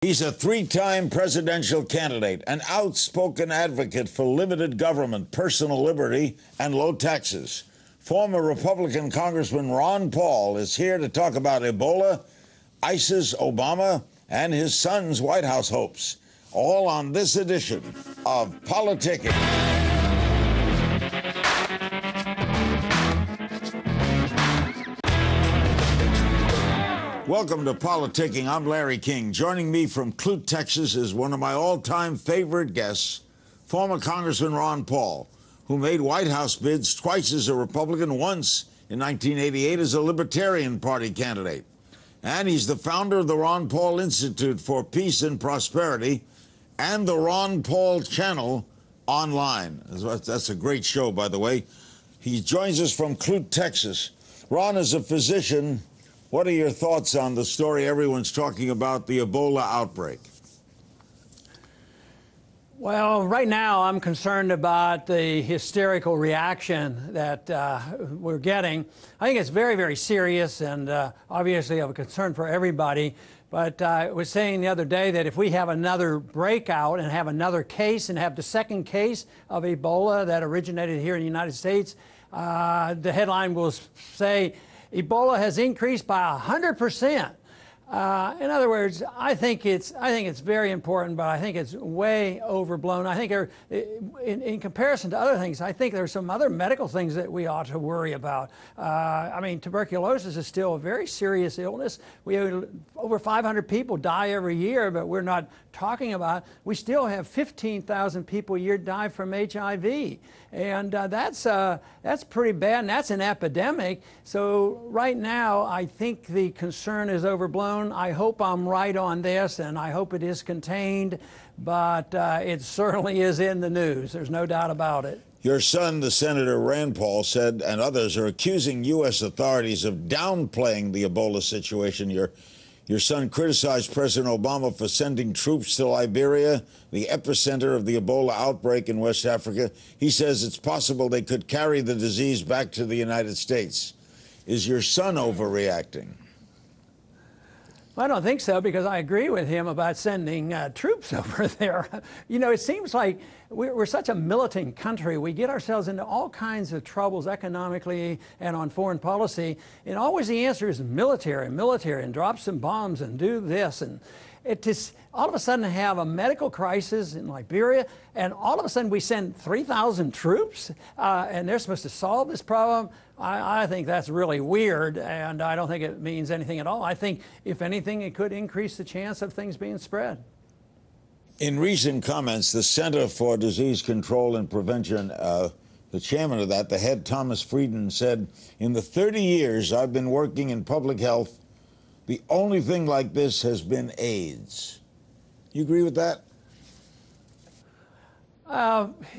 He's a three-time presidential candidate, an outspoken advocate for limited government, personal liberty, and low taxes. Former Republican Congressman Ron Paul is here to talk about Ebola, ISIS, Obama, and his son's White House hopes. All on this edition of Politicking. Welcome to Politicking. I'm Larry King. Joining me from Clute, Texas is one of my all-time favorite guests, former Congressman Ron Paul, who made White House bids twice as a Republican, once in 1988 as a Libertarian Party candidate. And he's the founder of the Ron Paul Institute for Peace and Prosperity and the Ron Paul Channel online. That's a great show, by the way. He joins us from Clute, Texas. Ron is a physician. What are your thoughts on the story everyone's talking about, the Ebola outbreak? Well, right now I'm concerned about the hysterical reaction that we're getting. I think it's very, very serious and obviously of a concern for everybody. But I was saying the other day that if we have another breakout and have another case and have the second case of Ebola that originated here in the United States, the headline will say, Ebola has increased by 100%. In other words, I think it's very important, but I think it's way overblown. I think in comparison to other things, I think there's some other medical things that we ought to worry about. I mean, tuberculosis is still a very serious illness. Over 500 people die every year, but we're not talking about. We still have 15,000 people a year die from HIV, and that's pretty bad, and that's an epidemic. So right now, I think the concern is overblown. I hope I'm right on this, and I hope it is contained, but it certainly is in the news. There's no doubt about it. Your son, the Senator Rand Paul, said, and others are accusing U.S. authorities of downplaying the Ebola situation. Your son criticized President Obama for sending troops to Liberia, the epicenter of the Ebola outbreak in West Africa. He says it's possible they could carry the disease back to the United States. Is your son overreacting? Well, I don't think so, because I agree with him about sending troops over there. You know, it seems like we're such a militant country. We get ourselves into all kinds of troubles economically and on foreign policy, and always the answer is military, and drop some bombs and do this. And it just all of a sudden have a medical crisis in Liberia, and all of a sudden we send 3,000 troops, and they're supposed to solve this problem. I think that's really weird, and I don't think it means anything at all. I think, if anything, it could increase the chance of things being spread. In recent comments, the Center for Disease Control and Prevention, the chairman of that, the head, Thomas Frieden, said, in the 30 years I've been working in public health, the only thing like this has been AIDS. You agree with that?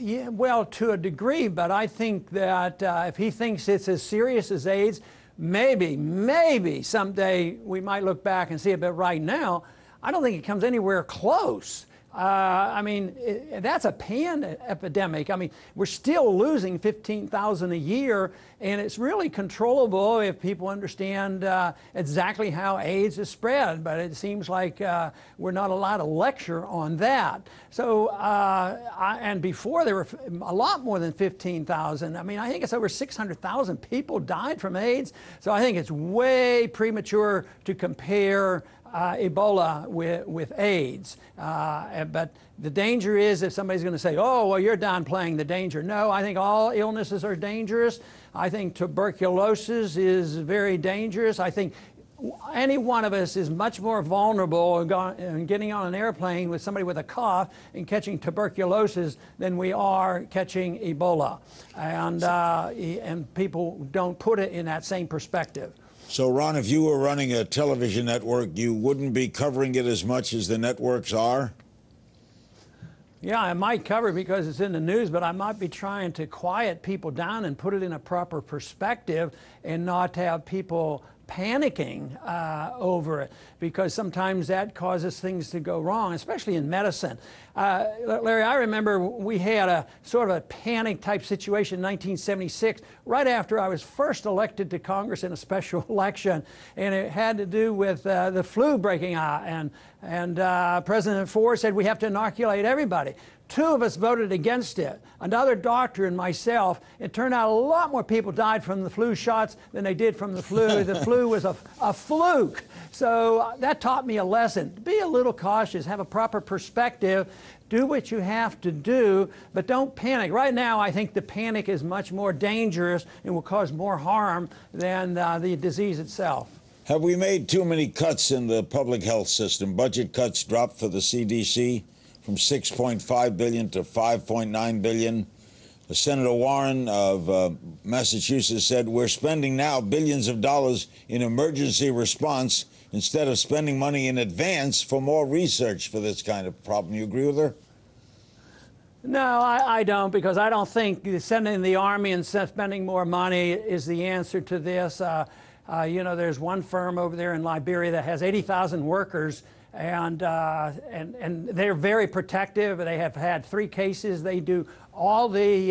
Yeah, well, to a degree, but I think that if he thinks it's as serious as AIDS, maybe someday we might look back and see it, but right now, I don't think it comes anywhere close. I mean, that's a pan-epidemic. I mean, we're still losing 15,000 a year, and it's really controllable if people understand exactly how AIDS is spread, but it seems like we're not allowed to lecture on that. So, and before there were a lot more than 15,000. I mean, I think it's over 600,000 people died from AIDS, so I think it's way premature to compare Ebola with AIDS. But the danger is if somebody's going to say, oh, well, you're downplaying the danger. No, I think all illnesses are dangerous. I think tuberculosis is very dangerous. I think any one of us is much more vulnerable in getting on an airplane with somebody with a cough and catching tuberculosis than we are catching Ebola. And people don't put it in that same perspective. So, Ron, if you were running a television network, you wouldn't be covering it as much as the networks are? Yeah, I might cover it because it's in the news, but I might be trying to quiet people down and put it in a proper perspective and not have people panicking over it, because sometimes that causes things to go wrong, especially in medicine. Larry, I remember we had a sort of a panic type situation in 1976, right after I was first elected to Congress in a special election, and it had to do with the flu breaking out, and President Ford said we have to inoculate everybody. Two of us voted against it, another doctor and myself. It turned out a lot more people died from the flu shots than they did from the flu. The flu was a fluke. So that taught me a lesson. Be a little cautious, have a proper perspective, do what you have to do, but don't panic. Right now, I think the panic is much more dangerous and will cause more harm than the disease itself. Have we made too many cuts in the public health system? Budget cuts dropped for the CDC from $6.5 billion to $5.9 billion. Senator Warren of Massachusetts said, we're spending now billions of dollars in emergency response instead of spending money in advance for more research for this kind of problem. You agree with her? No, I don't, because I don't think sending the Army and spending more money is the answer to this. You know, there's one firm over there in Liberia that has 80,000 workers, and they're very protective. They have had 3 cases. They do all the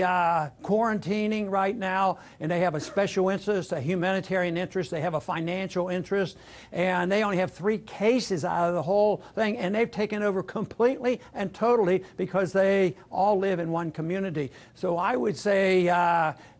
quarantining right now, and they have a special interest, a humanitarian interest. They have a financial interest, and they only have 3 cases out of the whole thing, and they've taken over completely and totally because they all live in one community. So I would say,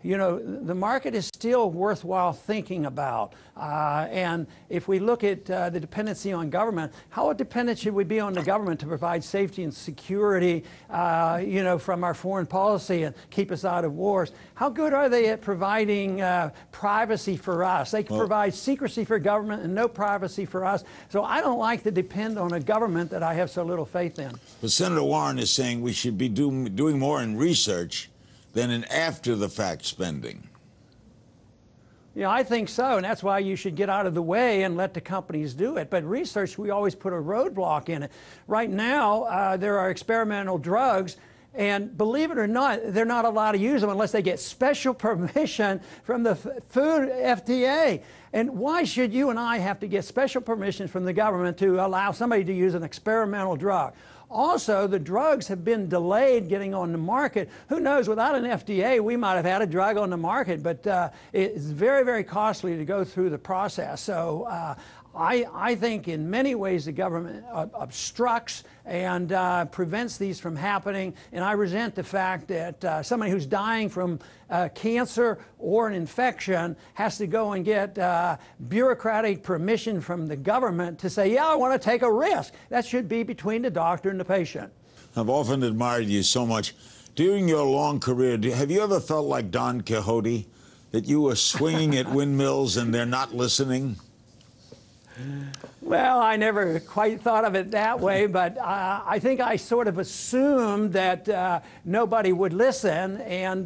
you know, the market is still worthwhile thinking about. And if we look at the dependency on government, how dependent should we be on the government to provide safety and security, you know, from our foreign policy and keep us out of wars? How good are they at providing privacy for us? They can provide secrecy for government and no privacy for us. So I don't like to depend on a government that I have so little faith in. But Senator Warren is saying we should be doing more in research than in after-the-fact spending. Yeah, I think so, and that's why you should get out of the way and let the companies do it. But research, we always put a roadblock in it. Right now, there are experimental drugs, and believe it or not, they're not allowed to use them unless they get special permission from the food FDA. And why should you and I have to get special permission from the government to allow somebody to use an experimental drug? Also, the drugs have been delayed getting on the market. Who knows, without an FDA, we might have had a drug on the market, but it's very, very costly to go through the process. So I think in many ways the government obstructs and prevents these from happening, and I resent the fact that somebody who's dying from cancer or an infection has to go and get bureaucratic permission from the government to say, yeah, I want to take a risk. That should be between the doctor and the patient. I've often admired you so much. During your long career, have you ever felt like Don Quixote, that you were swinging at windmills and they're not listening? Well, I never quite thought of it that way, but I think I sort of assumed that nobody would listen, and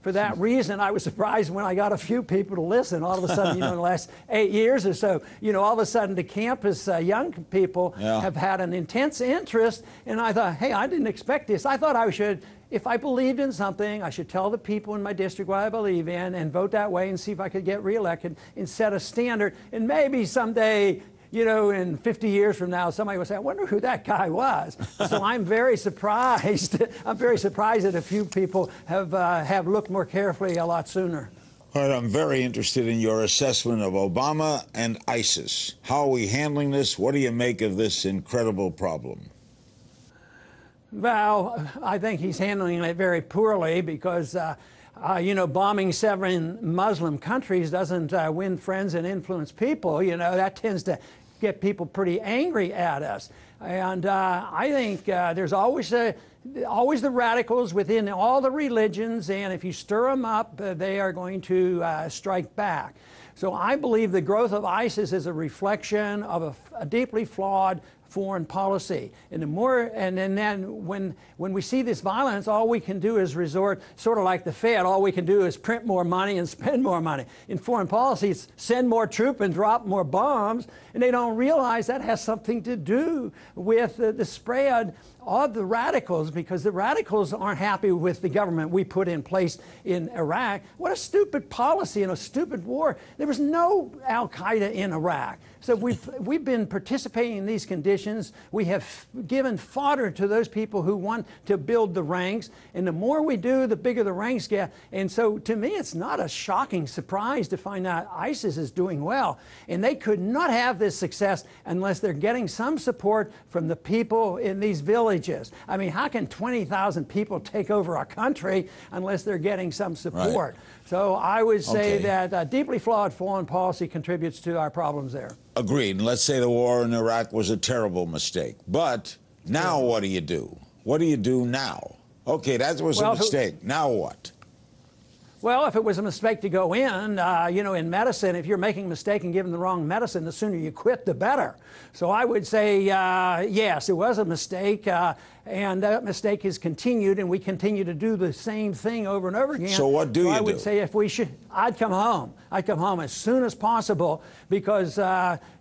for that reason, I was surprised when I got a few people to listen. All of a sudden, you know, in the last 8 years or so, you know, all of a sudden the campus young people have had an intense interest, and I thought, hey, I didn't expect this. I thought I should, if I believed in something, I should tell the people in my district what I believe in and vote that way and see if I could get reelected and set a standard. And maybe someday, you know, in 50 years from now, somebody will say, I wonder who that guy was. So I'm very surprised. I'm very surprised that a few people have looked more carefully a lot sooner. All right, I'm very interested in your assessment of Obama and ISIS. How are we handling this? What do you make of this incredible problem? Well, I think he's handling it very poorly because, you know, bombing 7 Muslim countries doesn't win friends and influence people. You know, that tends to get people pretty angry at us. And I think there's always the radicals within all the religions, and if you stir them up, they are going to strike back. So I believe the growth of ISIS is a reflection of a deeply flawed foreign policy. And the more, and then when we see this violence, all we can do is resort, sort of like the Fed, all we can do is print more money and spend more money. In foreign policy, it's send more troops and drop more bombs, and they don't realize that has something to do with the spread of the radicals, because the radicals aren't happy with the government we put in place in Iraq. What a stupid policy and a stupid war. There was no Al-Qaeda in Iraq. So we've been participating in these conditions. We have given fodder to those people who want to build the ranks. And the more we do, the bigger the ranks get. And so to me, it's not a shocking surprise to find out ISIS is doing well. And they could not have this success unless they're getting some support from the people in these villages. I mean, how can 20,000 people take over a country unless they're getting some support? Right. So I would say that deeply flawed foreign policy contributes to our problems there. Agreed. And let's say the war in Iraq was a terrible mistake. But now what do you do? What do you do now? Okay, that was a mistake. Now what? Well, if it was a mistake to go in, you know, in medicine, if you're making a mistake and giving the wrong medicine, the sooner you quit, the better. So I would say, yes, it was a mistake, and that mistake has continued, and we continue to do the same thing over and over again. So what do you do? I would say if we should, I'd come home. I'd come home as soon as possible because,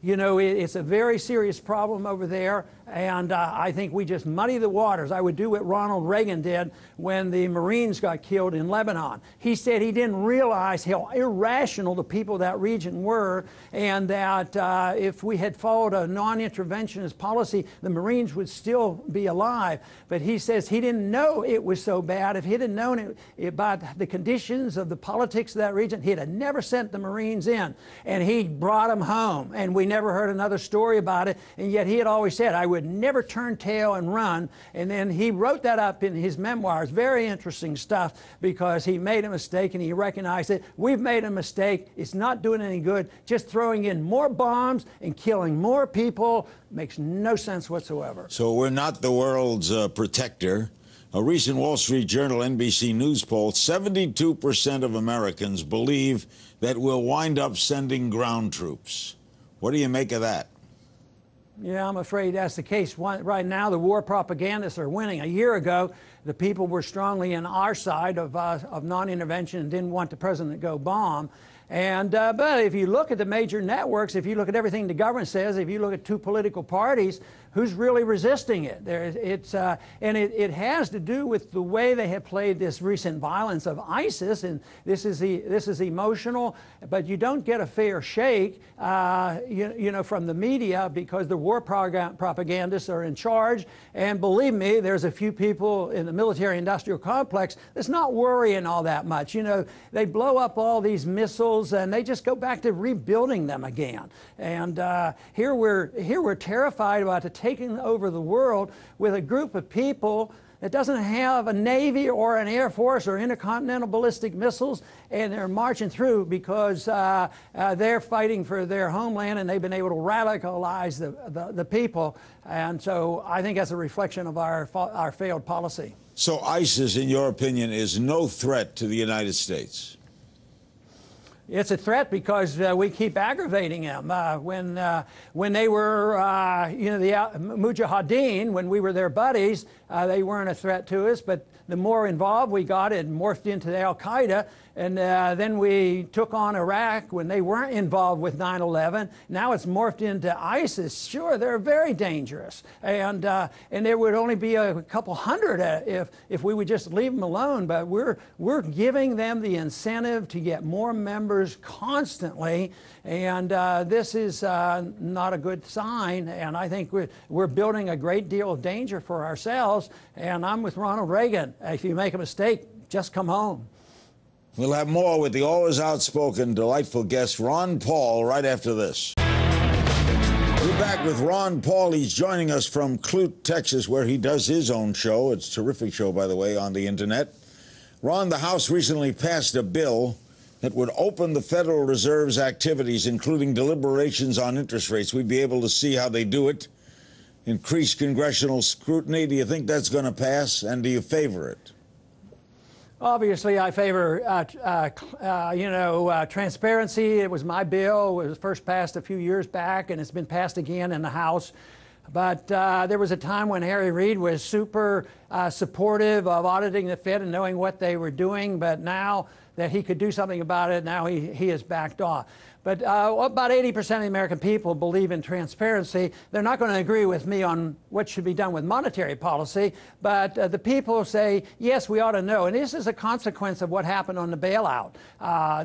you know, it's a very serious problem over there, and I think we just muddy the waters. I would do what Ronald Reagan did when the Marines got killed in Lebanon. He said he didn't realize how irrational the people of that region were, and that if we had followed a non-interventionist policy, the Marines would still be alive. But he says he didn't know it was so bad. If he'd have known about the conditions of the politics of that region, he'd have never sent the Marines in. And he brought them home, and we never heard another story about it. And yet he had always said, I would never turn tail and run. And then he wrote that up in his memoirs. Very interesting stuff, because he made a mistake and he recognized it. We've made a mistake. It's not doing any good. Just throwing in more bombs and killing more people makes no sense whatsoever. So we're not the world's protector. A recent Wall Street Journal NBC News poll, 72% of Americans believe that we'll wind up sending ground troops. What do you make of that? Yeah, I'm afraid that's the case. Right now, the war propagandists are winning. A year ago, the people were strongly on our side of non-intervention and didn't want the president to go bomb. And but if you look at the major networks, if you look at everything the government says, if you look at two political parties, who's really resisting it? And it has to do with the way they have played this recent violence of ISIS, and this is emotional, but you don't get a fair shake, you know, from the media, because the war propagandists are in charge. And believe me, there's a few people in the military-industrial complex that's not worrying all that much. You know, they blow up all these missiles and they just go back to rebuilding them again. And here we're terrified about taking over the world with a group of people that doesn't have a Navy or an Air Force or intercontinental ballistic missiles, and they're marching through because they're fighting for their homeland, and they've been able to radicalize the people. And so I think that's a reflection of our failed policy. So ISIS, in your opinion, is no threat to the United States? It's a threat because we keep aggravating them. When they were, you know, the Mujahideen, when we were their buddies, they weren't a threat to us. But the more involved we got, it morphed into the Al-Qaeda. And then we took on Iraq when they weren't involved with 9/11. Now it's morphed into ISIS. Sure, they're very dangerous. And there would only be a couple hundred if we would just leave them alone. But we're giving them the incentive to get more members constantly. And this is not a good sign. And I think we're building a great deal of danger for ourselves. And I'm with Ronald Reagan. If you make a mistake, just come home. We'll have more with the always outspoken, delightful guest, Ron Paul, right after this. We're back with Ron Paul. He's joining us from Clute, Texas, where he does his own show. It's a terrific show, by the way, on the Internet. Ron, the House recently passed a bill that would open the Federal Reserve's activities, including deliberations on interest rates. We'd be able to see how they do it, increase congressional scrutiny. Do you think that's going to pass, and do you favor it? Obviously, I favor, you know, transparency. It was my bill. It was first passed a few years back, and it's been passed again in the House. But there was a time when Harry Reid was super supportive of auditing the Fed and knowing what they were doing. But now that he could do something about it, now he has backed off. But about 80% of the American people believe in transparency. They're not going to agree with me on what should be done with monetary policy, but the people say, yes, we ought to know. And this is a consequence of what happened on the bailout.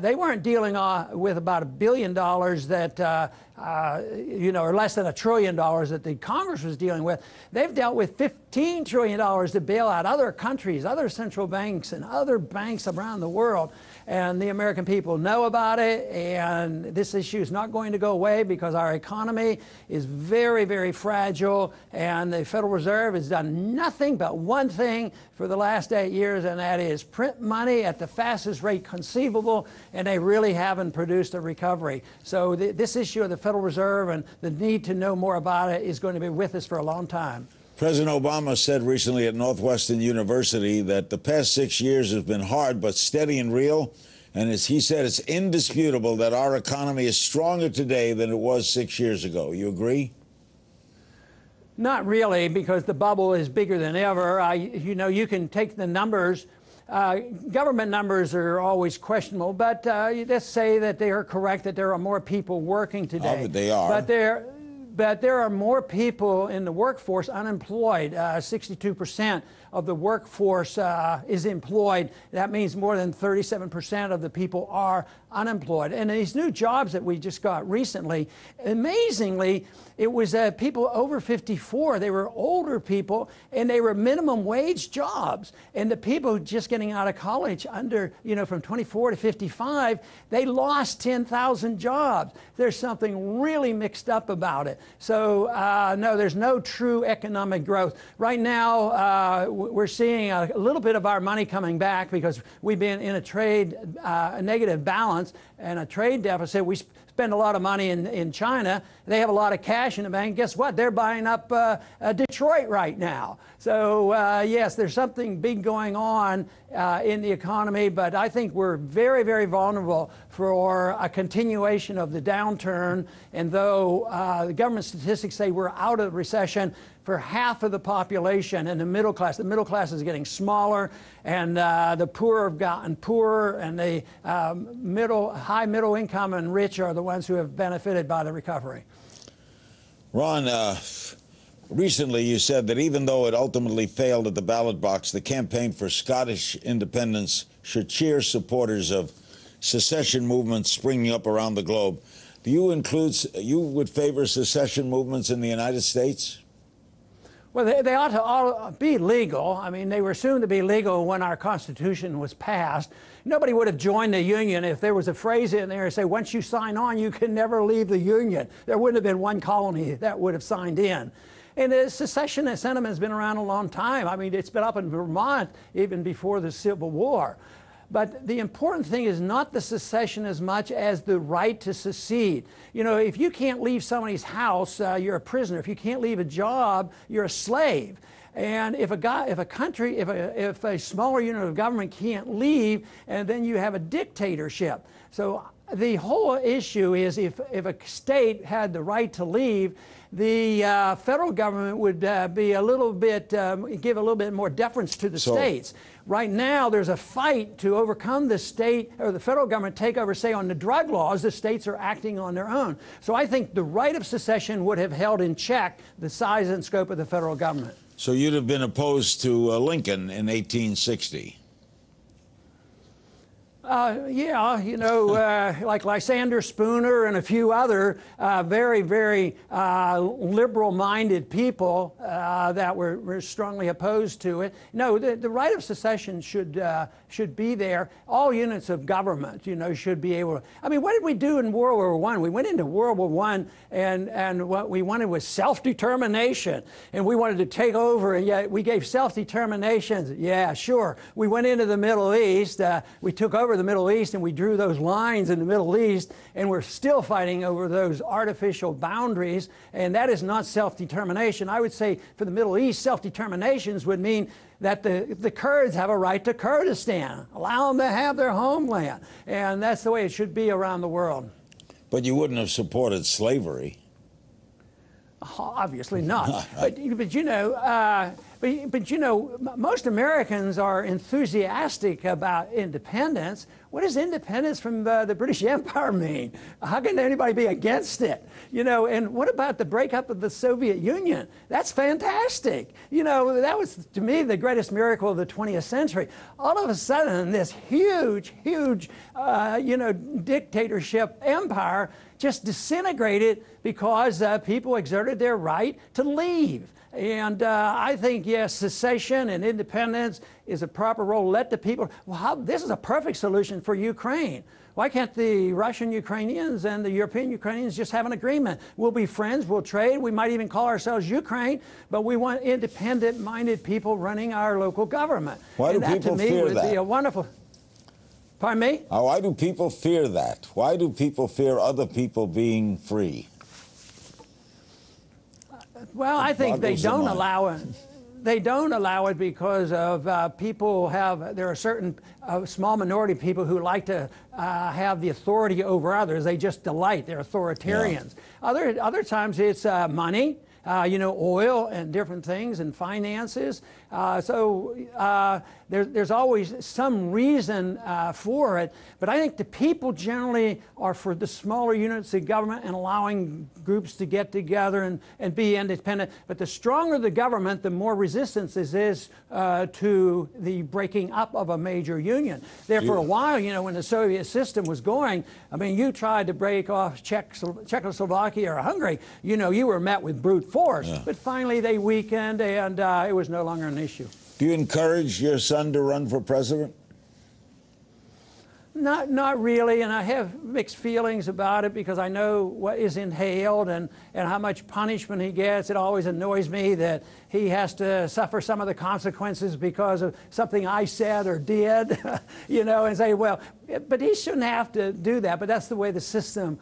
They weren't dealing with about $1 billion that, or less than $1 trillion that the Congress was dealing with. They've dealt with $15 trillion to bail out other countries, other central banks, and other banks around the world. And the American people know about it, and this issue is not going to go away because our economy is very, very fragile, and the Federal Reserve has done nothing but one thing for the last 8 years, and that is print money at the fastest rate conceivable, and they really haven't produced a recovery. So this issue of the Federal Reserve and the need to know more about it is going to be with us for a long time. President Obama said recently at Northwestern University that the past 6 years have been hard but steady and real. And as he said, it's indisputable that our economy is stronger today than it was 6 years ago. You agree? Not really, because the bubble is bigger than ever. You can take the numbers. Government numbers are always questionable, but let's say that they are correct, that there are more people working today. But they are. But there are more people in the workforce unemployed. 62% of the workforce is employed. That means more than 37% of the people are unemployed. And these new jobs that we just got recently, amazingly, it was people over 54. They were older people, and they were minimum wage jobs. And the people just getting out of college under, from 24 to 55, they lost 10,000 jobs. There's something really mixed up about it. So, no, there's no true economic growth. Right now, we're seeing a little bit of our money coming back because we've been in a negative balance and a trade deficit. We spend a lot of money in China. They have a lot of cash in the bank. Guess what? They're buying up Detroit right now. So, yes, there's something big going on in the economy, but I think we're very, very vulnerable for a continuation of the downturn. And though the government statistics say we're out of recession for half of the population and the middle class is getting smaller, and the poor have gotten poorer, and the high middle income and rich are the ones who have benefited by the recovery. Ron, recently you said that even though it ultimately failed at the ballot box, the campaign for Scottish independence should cheer supporters of secession movements springing up around the globe. Do you would favor secession movements in the United States? Well, they ought to all be legal. I mean, they were soon to be legal when our Constitution was passed. Nobody would have joined the Union if there was a phrase in there that say, once you sign on, you can never leave the Union. There wouldn't have been one colony that would have signed in. And the secessionist sentiment has been around a long time. I mean, it's been up in Vermont even before the Civil War. But the important thing is not the secession as much as the right to secede. If you can't leave somebody's house, you're a prisoner. If you can't leave a job, you're a slave. And if a smaller unit of government can't leave, and then you have a dictatorship. So the whole issue is if a state had the right to leave, the federal government would be a little bit, give a little bit more deference to the states. Right now, there's a fight to overcome the state or the federal government take over, say, on the drug laws. The states are acting on their own. So I think the right of secession would have held in check the size and scope of the federal government. So you'd have been opposed to Lincoln in 1860? Yeah, like Lysander Spooner and a few other very, very liberal-minded people that were strongly opposed to it. No, the right of secession should be there. All units of government, should be able to. I mean, what did we do in World War I? We went into World War I, and what we wanted was self-determination, and we wanted to take over, and yet we gave self-determination. Yeah, sure. We went into the Middle East. We took over the Middle East, and we drew those lines in the Middle East, and we're still fighting over those artificial boundaries, and that is not self-determination. I would say for the Middle East, self-determinations would mean that the Kurds have a right to Kurdistan. Allow them to have their homeland, and that's the way it should be around the world. But you wouldn't have supported slavery. Obviously not. But you know, but you know, most Americans are enthusiastic about independence. What does independence from the British Empire mean? How can anybody be against it? You know, and what about the breakup of the Soviet Union? That's fantastic. You know, that was, to me, the greatest miracle of the 20th century. All of a sudden, this huge, huge, you know, dictatorship empire just disintegrated because people exerted their right to leave. And I think, yes, secession and independence is a proper role. Let the people, well, this is a perfect solution for Ukraine. Why can't the Russian Ukrainians and the European Ukrainians just have an agreement? We'll be friends, we'll trade, we might even call ourselves Ukraine, but we want independent-minded people running our local government. Why do people fear that? Would be a wonderful. Pardon me? Why do people fear that? Why do people fear other people being free? Well, I think they don't allow it. They don't allow it because of people have, there are certain small minority people who like to have the authority over others. They just delight. They're authoritarians. Yeah. Other times it's money. You know, oil and different things and finances. There's always some reason for it. But I think the people generally are for the smaller units of government and allowing groups to get together and be independent. But the stronger the government, the more resistance there is to the breaking up of a major union. There for a while, you know, when the Soviet system was going, I mean, you tried to break off Czechoslovakia or Hungary, you know, you were met with brute force. Yeah. But finally they weakened and it was no longer an issue. Do you encourage your son to run for president? Not really, and I have mixed feelings about it because I know what is entailed and how much punishment he gets. It always annoys me that he has to suffer some of the consequences because of something I said or did, you know, and say, well, but he shouldn't have to do that, but that's the way the system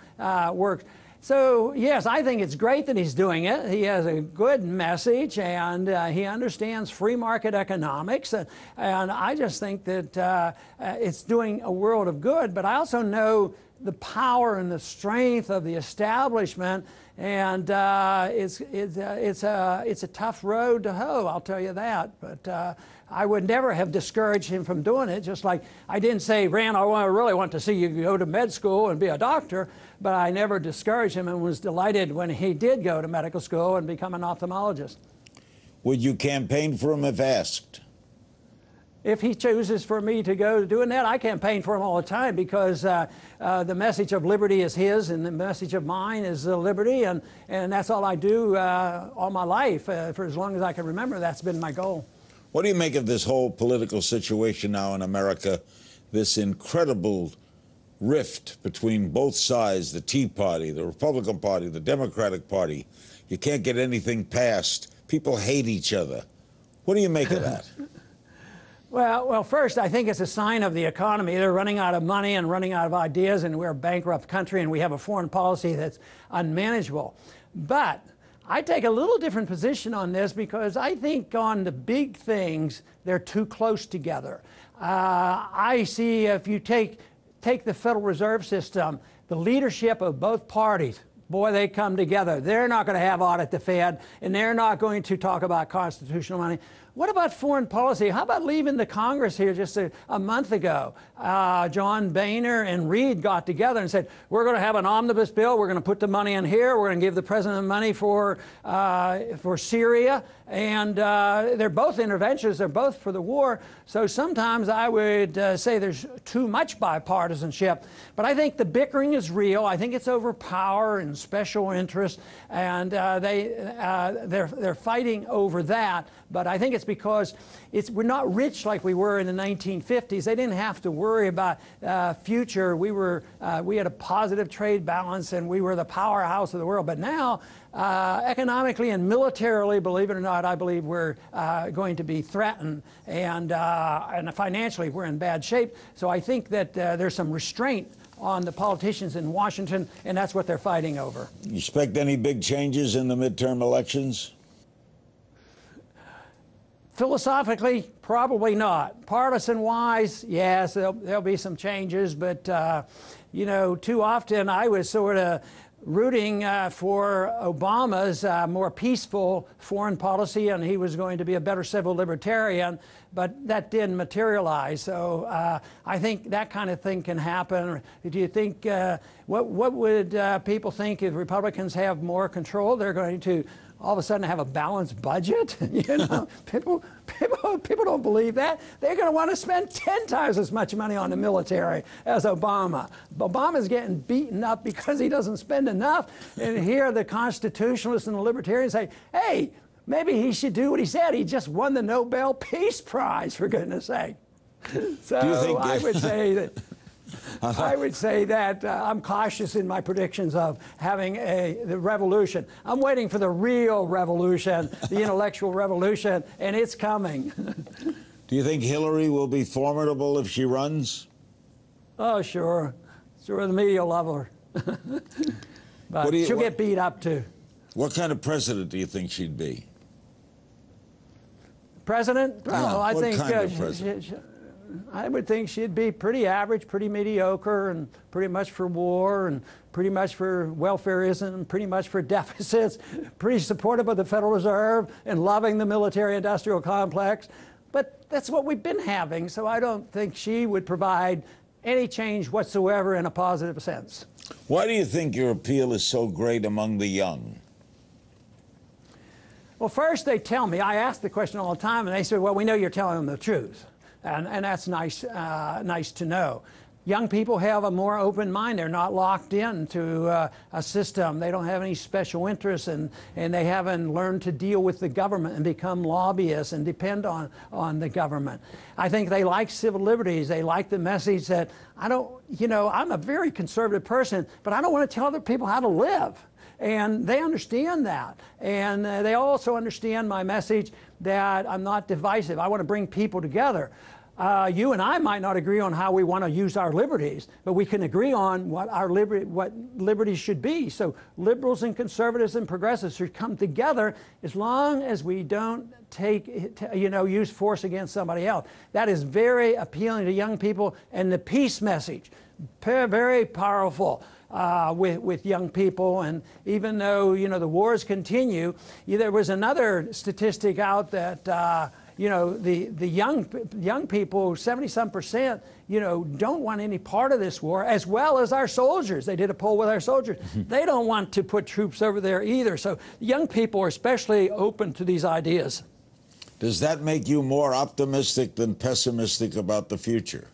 works. So, yes, I think it's great that he's doing it. He has a good message, and he understands free market economics. And I just think that it's doing a world of good. But I also know the power and the strength of the establishment, and it's a tough road to hoe, I'll tell you that. But I would never have discouraged him from doing it, just like I didn't say, Rand, I really want to see you go to med school and be a doctor, but I never discouraged him and was delighted when he did go to medical school and become an ophthalmologist. Would you campaign for him if asked? If he chooses for me to go doing that, I campaign for him all the time because the message of liberty is his and the message of mine is liberty, and that's all I do all my life. For as long as I can remember, that's been my goal. What do you make of this whole political situation now in America, this incredible rift between both sides, the Tea Party, the Republican Party, the Democratic Party? You can't get anything passed. People hate each other. What do you make of that? Well, first, I think it's a sign of the economy. They're running out of money and running out of ideas, and we're a bankrupt country, and we have a foreign policy that's unmanageable. But I take a little different position on this because I think on the big things, they're too close together. I see if you take the Federal Reserve System, the leadership of both parties, boy, they come together. They're not going to have audit the Fed, and they're not going to talk about constitutional money. What about foreign policy? How about leaving the Congress here just a month ago? John Boehner and Reid got together and said, we're going to have an omnibus bill. We're going to put the money in here. We're going to give the president money for Syria. And they're both interventions. They're both for the war. So sometimes I would say there's too much bipartisanship. But I think the bickering is real. I think it's over power and special interests. And they're fighting over that. But I think it's because we're not rich like we were in the 1950s. They didn't have to worry about future. We had a positive trade balance, and we were the powerhouse of the world. But now, economically and militarily, believe it or not, I believe we're going to be threatened, and financially we're in bad shape. So I think that there's some restraint on the politicians in Washington, and that's what they're fighting over. You expect any big changes in the midterm elections? Philosophically, probably not. Partisan-wise, yes, there'll be some changes, but you know, too often I was sort of rooting for Obama's more peaceful foreign policy, and he was going to be a better civil libertarian, but that didn't materialize. So I think that kind of thing can happen. Do you think, what would people think if Republicans have more control? They're going to all of a sudden have a balanced budget? You know, people don't believe that. They're going to want to spend 10 times as much money on the military as Obama. Obama's getting beaten up because he doesn't spend enough. And here the constitutionalists and the libertarians say, hey, maybe he should do what he said. He just won the Nobel Peace Prize, for goodness sake. So do you think I would say that I'm cautious in my predictions of having the revolution. I'm waiting for the real revolution, the intellectual revolution, and it's coming. Do you think Hillary will be formidable if she runs? Oh, sure. Sure, the media will love her. But she'll get beat up, too. What kind of president do you think she'd be? President? Well, I think kind of president? I would think she'd be pretty average, pretty mediocre, and pretty much for war, and pretty much for welfareism, and pretty much for deficits, pretty supportive of the Federal Reserve, and loving the military-industrial complex. But that's what we've been having, so I don't think she would provide any change whatsoever in a positive sense. Why do you think your appeal is so great among the young? Well, first they tell me, I ask the question all the time, and they say, well, we know you're telling them the truth. And that's nice, nice to know. Young people have a more open mind. They're not locked into a system. They don't have any special interests, and they haven't learned to deal with the government and become lobbyists and depend on the government. I think they like civil liberties. They like the message that I'm a very conservative person, but I don't want to tell other people how to live. And they understand that. And they also understand my message that I'm not divisive. I want to bring people together. You and I might not agree on how we want to use our liberties, but we can agree on what liberties should be. So liberals and conservatives and progressives should come together as long as we don't use force against somebody else. That is very appealing to young people, and the peace message, very powerful. With young people, and even though the wars continue, there was another statistic out that the young people, 70-some%, don't want any part of this war, as well as our soldiers. They did a poll with our soldiers. They don't want to put troops over there either. So young people are especially open to these ideas. Does that make you more optimistic than pessimistic about the future?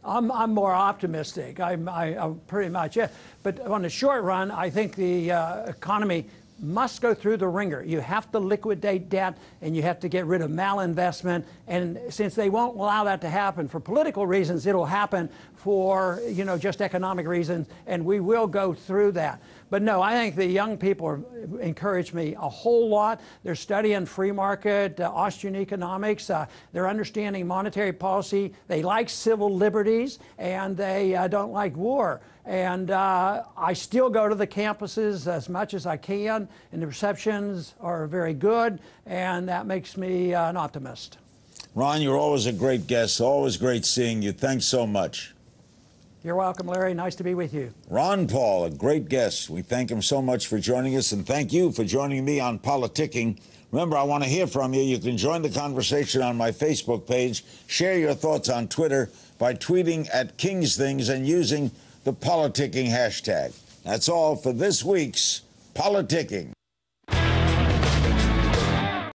I'm more optimistic. I'm pretty much, yeah. But on the short run, I think the economy must go through the ringer. You have to liquidate debt, and you have to get rid of malinvestment. And since they won't allow that to happen for political reasons, it'll happen for just economic reasons, and we will go through that. But no, I think the young people encourage me a whole lot. They're studying free market, Austrian economics. They're understanding monetary policy. They like civil liberties, and they don't like war. And I still go to the campuses as much as I can, and the receptions are very good, and that makes me an optimist. Ron, you're always a great guest. Always great seeing you. Thanks so much. You're welcome, Larry. Nice to be with you. Ron Paul, a great guest. We thank him so much for joining us, and thank you for joining me on Politicking. Remember, I want to hear from you. You can join the conversation on my Facebook page. Share your thoughts on Twitter by tweeting at King's Things and using the Politicking hashtag. That's all for this week's Politicking.